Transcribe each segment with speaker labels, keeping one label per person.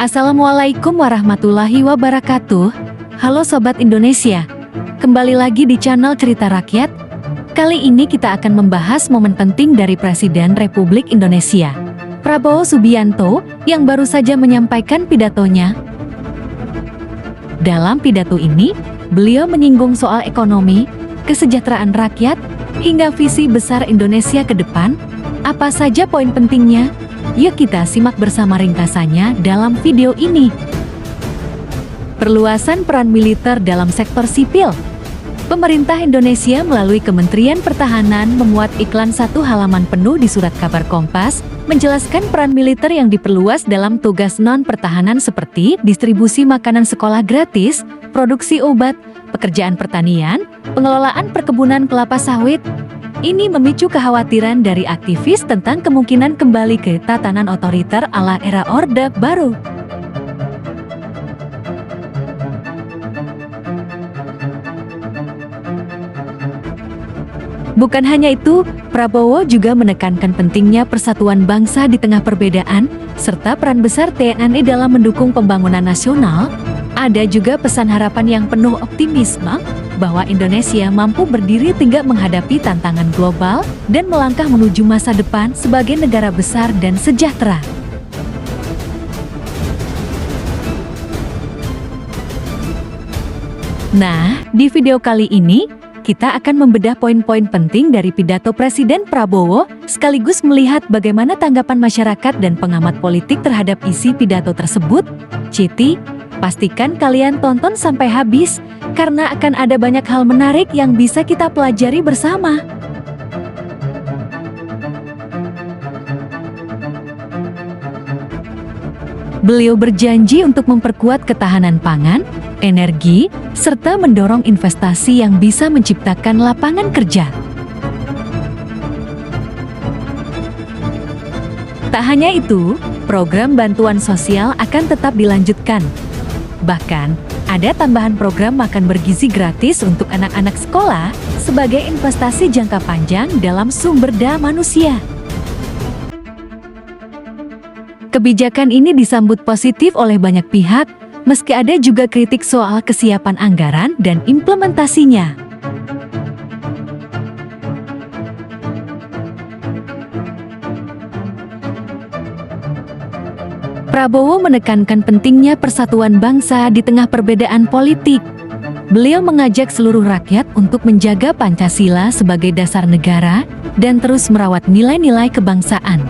Speaker 1: Assalamualaikum warahmatullahi wabarakatuh. Halo Sobat Indonesia, kembali lagi di channel Cerita Rakyat. Kali ini kita akan membahas momen penting dari Presiden Republik Indonesia, Prabowo Subianto, yang baru saja menyampaikan pidatonya. Dalam pidato ini, beliau menyinggung soal ekonomi, kesejahteraan rakyat, hingga visi besar Indonesia ke depan. Apa saja poin pentingnya? Yuk kita simak bersama ringkasannya dalam video ini. Perluasan peran militer dalam sektor sipil. Pemerintah Indonesia melalui Kementerian Pertahanan memuat iklan 1 halaman penuh di surat kabar Kompas, menjelaskan peran militer yang diperluas dalam tugas non-pertahanan seperti distribusi makanan sekolah gratis, produksi obat, pekerjaan pertanian, pengelolaan perkebunan kelapa sawit. Ini memicu kekhawatiran dari aktivis tentang kemungkinan kembali ke tatanan otoriter ala era Orde Baru. Bukan hanya itu, Prabowo juga menekankan pentingnya persatuan bangsa di tengah perbedaan, serta peran besar TNI dalam mendukung pembangunan nasional. Ada juga pesan harapan yang penuh optimisme, bahwa Indonesia mampu berdiri tegak menghadapi tantangan global dan melangkah menuju masa depan sebagai negara besar dan sejahtera. Nah, di video kali ini, kita akan membedah poin-poin penting dari pidato Presiden Prabowo, sekaligus melihat bagaimana tanggapan masyarakat dan pengamat politik terhadap isi pidato tersebut. Citi, pastikan kalian tonton sampai habis, karena akan ada banyak hal menarik yang bisa kita pelajari bersama. Beliau berjanji untuk memperkuat ketahanan pangan, energi, serta mendorong investasi yang bisa menciptakan lapangan kerja. Tak hanya itu, program bantuan sosial akan tetap dilanjutkan. Bahkan, ada tambahan program makan bergizi gratis untuk anak-anak sekolah sebagai investasi jangka panjang dalam sumber daya manusia. Kebijakan ini disambut positif oleh banyak pihak, meski ada juga kritik soal kesiapan anggaran dan implementasinya. Prabowo menekankan pentingnya persatuan bangsa di tengah perbedaan politik. Beliau mengajak seluruh rakyat untuk menjaga Pancasila sebagai dasar negara dan terus merawat nilai-nilai kebangsaan.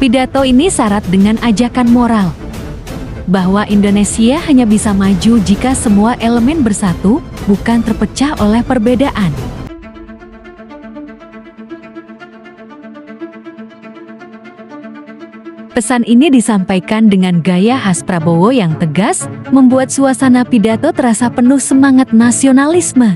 Speaker 1: Pidato ini syarat dengan ajakan moral, bahwa Indonesia hanya bisa maju jika semua elemen bersatu, bukan terpecah oleh perbedaan. Pesan ini disampaikan dengan gaya khas Prabowo yang tegas, membuat suasana pidato terasa penuh semangat nasionalisme.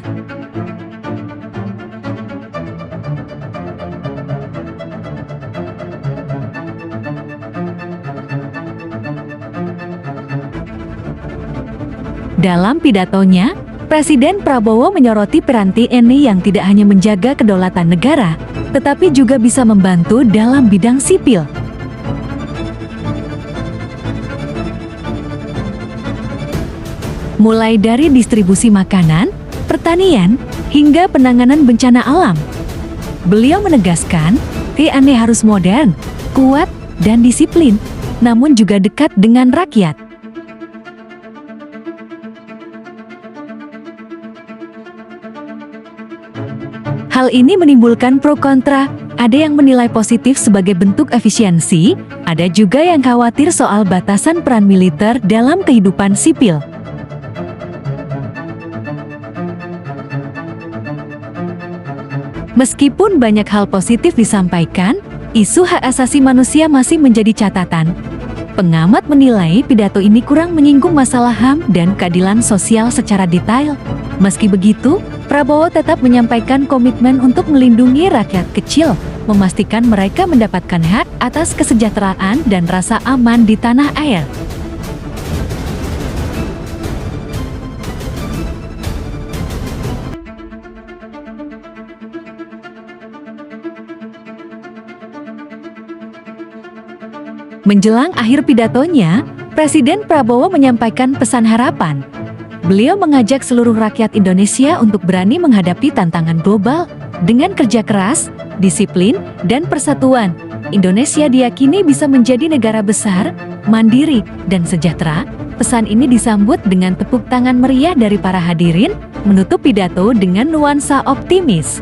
Speaker 1: Dalam pidatonya, Presiden Prabowo menyoroti peran TNI yang tidak hanya menjaga kedaulatan negara, tetapi juga bisa membantu dalam bidang sipil. Mulai dari distribusi makanan, pertanian, hingga penanganan bencana alam. Beliau menegaskan, TNI harus modern, kuat, dan disiplin, namun juga dekat dengan rakyat. Hal ini menimbulkan pro kontra, ada yang menilai positif sebagai bentuk efisiensi, ada juga yang khawatir soal batasan peran militer dalam kehidupan sipil. Meskipun banyak hal positif disampaikan, isu hak asasi manusia masih menjadi catatan. Pengamat menilai pidato ini kurang menyinggung masalah HAM dan keadilan sosial secara detail. Meski begitu, Prabowo tetap menyampaikan komitmen untuk melindungi rakyat kecil, memastikan mereka mendapatkan hak atas kesejahteraan dan rasa aman di tanah air. Menjelang akhir pidatonya, Presiden Prabowo menyampaikan pesan harapan. Beliau mengajak seluruh rakyat Indonesia untuk berani menghadapi tantangan global dengan kerja keras, disiplin, dan persatuan. Indonesia diyakini bisa menjadi negara besar, mandiri, dan sejahtera. Pesan ini disambut dengan tepuk tangan meriah dari para hadirin, menutup pidato dengan nuansa optimis.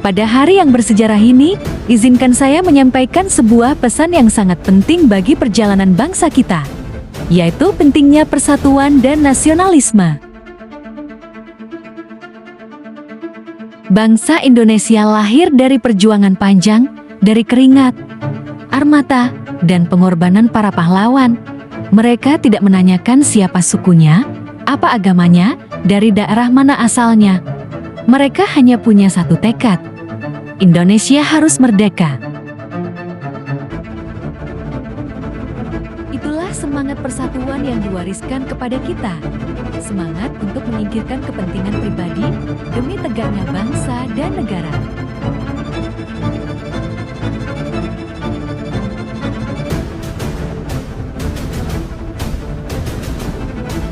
Speaker 1: Pada hari yang bersejarah ini, izinkan saya menyampaikan sebuah pesan yang sangat penting bagi perjalanan bangsa kita, yaitu pentingnya persatuan dan nasionalisme. Bangsa Indonesia lahir dari perjuangan panjang, dari keringat, air mata, dan pengorbanan para pahlawan. Mereka tidak menanyakan siapa sukunya, apa agamanya, dari daerah mana asalnya. Mereka hanya punya satu tekad: Indonesia harus merdeka. Itulah semangat persatuan yang diwariskan kepada kita. Semangat untuk menyingkirkan kepentingan pribadi demi tegaknya bangsa dan negara.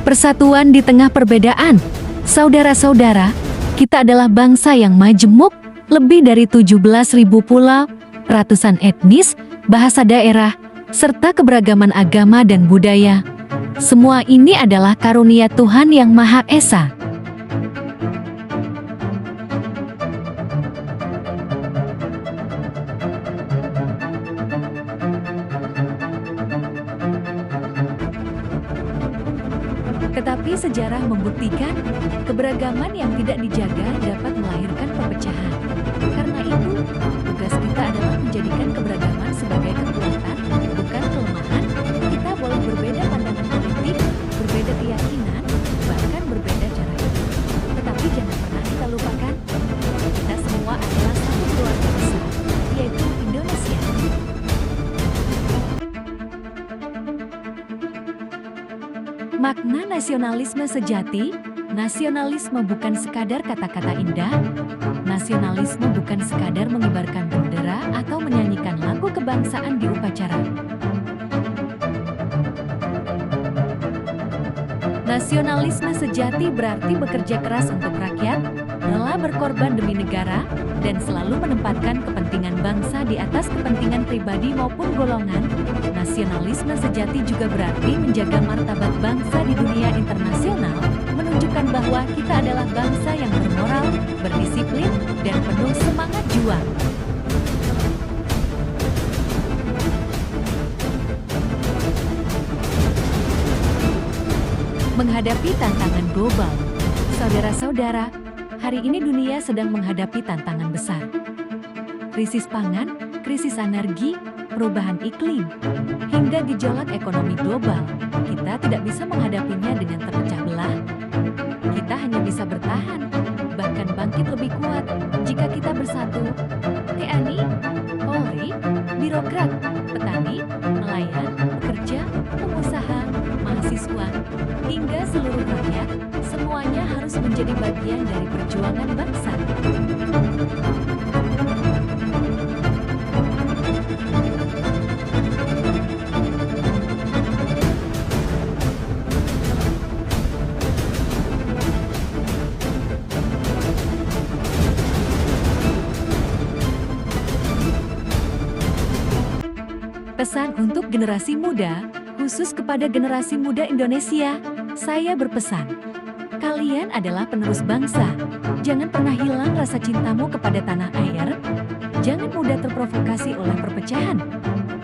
Speaker 1: Persatuan di tengah perbedaan. Saudara-saudara, kita adalah bangsa yang majemuk, lebih dari 17.000 pulau, ratusan etnis, bahasa daerah, serta keberagaman agama dan budaya. Semua ini adalah karunia Tuhan Yang Maha Esa. Tetapi sejarah membuktikan, keberagaman yang tidak dijaga dapat melahirkan perpecahan. Karena itu, tugas kita adalah menjadikan keberagaman sebagai kekuatan, bukan kelemahan. Kita boleh berbeda pandangan politik, berbeda keyakinan, bahkan berbeda cara hidup. Tetapi jangan pernah kita lupakan, kita semua adalah satu keluarga besar, yaitu Indonesia. Makna nasionalisme sejati. Nasionalisme bukan sekadar kata-kata indah. Nasionalisme bukan sekadar mengibarkan bendera atau menyanyikan lagu kebangsaan di upacara. Nasionalisme sejati berarti bekerja keras untuk rakyat, rela berkorban demi negara, dan selalu menempatkan kepentingan bangsa di atas kepentingan pribadi maupun golongan. Nasionalisme sejati juga berarti menjaga martabat bangsa di dunia internasional, menunjukkan bahwa kita adalah bangsa yang bermoral, berdisiplin, dan penuh semangat juang. Menghadapi tantangan global. Saudara-saudara, hari ini dunia sedang menghadapi tantangan besar. Krisis pangan, krisis energi, perubahan iklim, hingga gejolak ekonomi global. Kita tidak bisa menghadapinya dengan terpecah belah. Kita hanya bisa bertahan, bahkan bangkit lebih kuat jika kita bersatu. TNI, Polri, birokrat, petani, nelayan, pekerja, pengusaha, mahasiswa, hingga seluruh rakyat, semuanya harus menjadi bagian dari perjuangan bangsa. Pesan untuk generasi muda, khusus kepada generasi muda Indonesia, saya berpesan. Kalian adalah penerus bangsa. Jangan pernah hilang rasa cintamu kepada tanah air. Jangan mudah terprovokasi oleh perpecahan.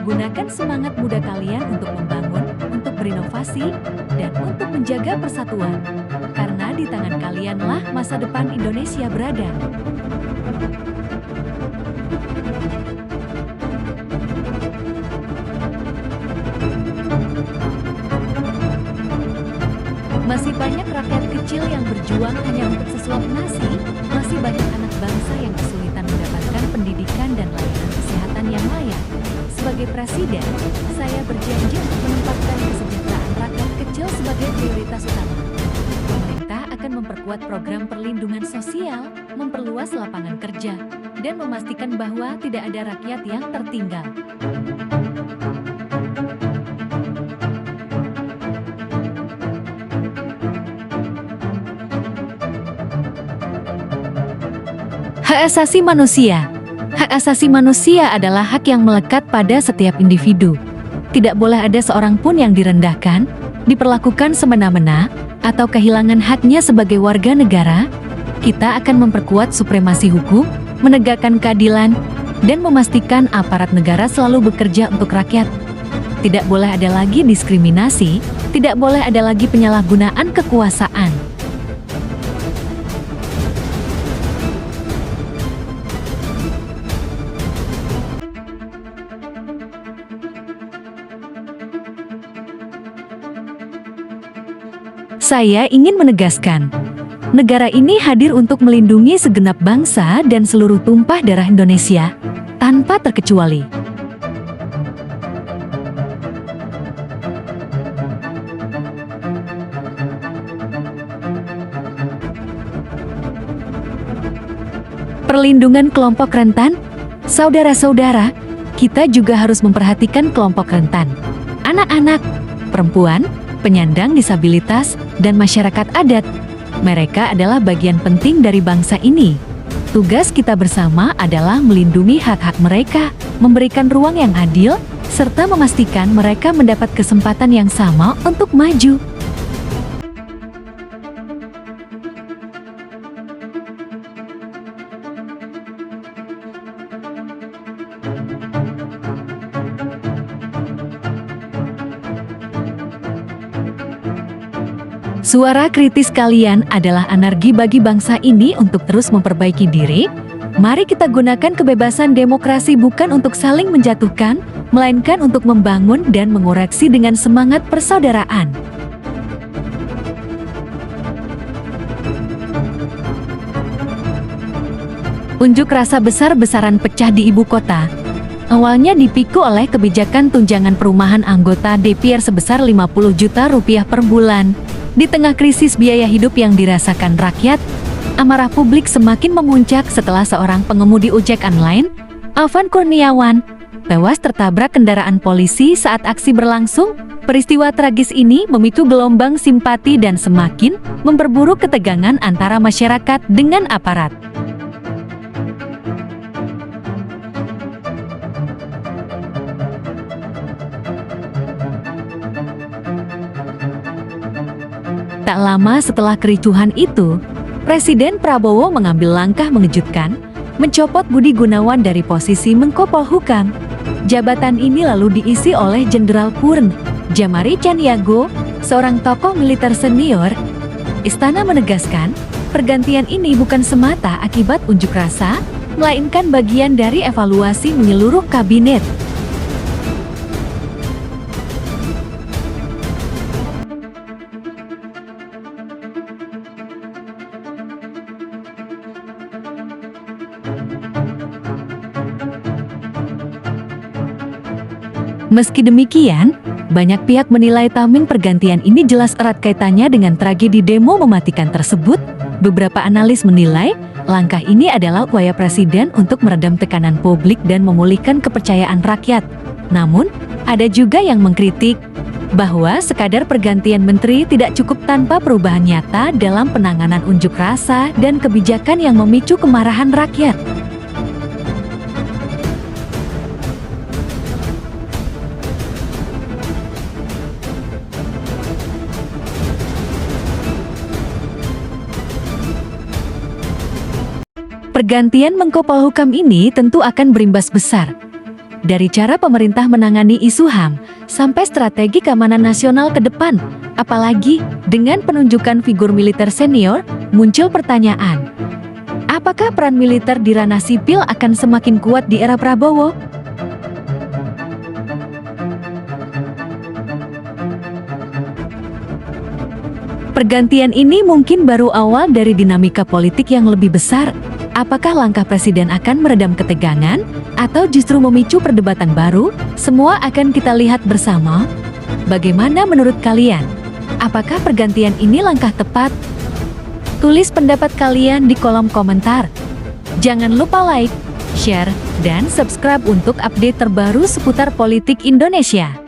Speaker 1: Gunakan semangat muda kalian untuk membangun, untuk berinovasi, dan untuk menjaga persatuan. Karena di tangan kalianlah masa depan Indonesia berada. Masih banyak rakyat kecil yang berjuang hanya untuk sesuap nasi, masih banyak anak bangsa yang kesulitan mendapatkan pendidikan dan layanan kesehatan yang layak. Sebagai presiden, saya berjanji untuk menempatkan kesejahteraan rakyat kecil sebagai prioritas utama. Pemerintah akan memperkuat program perlindungan sosial, memperluas lapangan kerja, dan memastikan bahwa tidak ada rakyat yang tertinggal. Hak asasi manusia. Hak asasi manusia adalah hak yang melekat pada setiap individu. Tidak boleh ada seorang pun yang direndahkan, diperlakukan semena-mena, atau kehilangan haknya sebagai warga negara. Kita akan memperkuat supremasi hukum, menegakkan keadilan, dan memastikan aparat negara selalu bekerja untuk rakyat. Tidak boleh ada lagi diskriminasi, tidak boleh ada lagi penyalahgunaan kekuasaan. Saya ingin menegaskan, negara ini hadir untuk melindungi segenap bangsa dan seluruh tumpah darah Indonesia, tanpa terkecuali. Perlindungan kelompok rentan, saudara-saudara, kita juga harus memperhatikan kelompok rentan, anak-anak, perempuan, penyandang disabilitas, dan masyarakat adat. Mereka adalah bagian penting dari bangsa ini. Tugas kita bersama adalah melindungi hak-hak mereka, memberikan ruang yang adil, serta memastikan mereka mendapat kesempatan yang sama untuk maju. Suara kritis kalian adalah energi bagi bangsa ini untuk terus memperbaiki diri. Mari kita gunakan kebebasan demokrasi bukan untuk saling menjatuhkan, melainkan untuk membangun dan mengoreksi dengan semangat persaudaraan. Unjuk rasa besar-besaran pecah di ibu kota. Awalnya dipicu oleh kebijakan tunjangan perumahan anggota DPR sebesar Rp50 juta per bulan. Di tengah krisis biaya hidup yang dirasakan rakyat, amarah publik semakin memuncak setelah seorang pengemudi ojek online, Alvan Kurniawan, tewas tertabrak kendaraan polisi saat aksi berlangsung. Peristiwa tragis ini memicu gelombang simpati dan semakin memperburuk ketegangan antara masyarakat dengan aparat. Tak lama setelah kericuhan itu, Presiden Prabowo mengambil langkah mengejutkan, mencopot Budi Gunawan dari posisi Menko Polhukam. Jabatan ini lalu diisi oleh Jenderal Purn Djamari Caniago, seorang tokoh militer senior. Istana menegaskan, pergantian ini bukan semata akibat unjuk rasa, melainkan bagian dari evaluasi menyeluruh kabinet. Meski demikian, banyak pihak menilai timing pergantian ini jelas erat kaitannya dengan tragedi demo mematikan tersebut. Beberapa analis menilai, langkah ini adalah upaya Presiden untuk meredam tekanan publik dan memulihkan kepercayaan rakyat. Namun, ada juga yang mengkritik bahwa sekadar pergantian menteri tidak cukup tanpa perubahan nyata dalam penanganan unjuk rasa dan kebijakan yang memicu kemarahan rakyat. Pergantian Menko Polhukam ini tentu akan berimbas besar. Dari cara pemerintah menangani isu HAM, sampai strategi keamanan nasional ke depan. Apalagi, dengan penunjukan figur militer senior, muncul pertanyaan. Apakah peran militer di ranah sipil akan semakin kuat di era Prabowo? Pergantian ini mungkin baru awal dari dinamika politik yang lebih besar. Apakah langkah Presiden akan meredam ketegangan, atau justru memicu perdebatan baru? Semua akan kita lihat bersama. Bagaimana menurut kalian? Apakah pergantian ini langkah tepat? Tulis pendapat kalian di kolom komentar. Jangan lupa like, share, dan subscribe untuk update terbaru seputar politik Indonesia.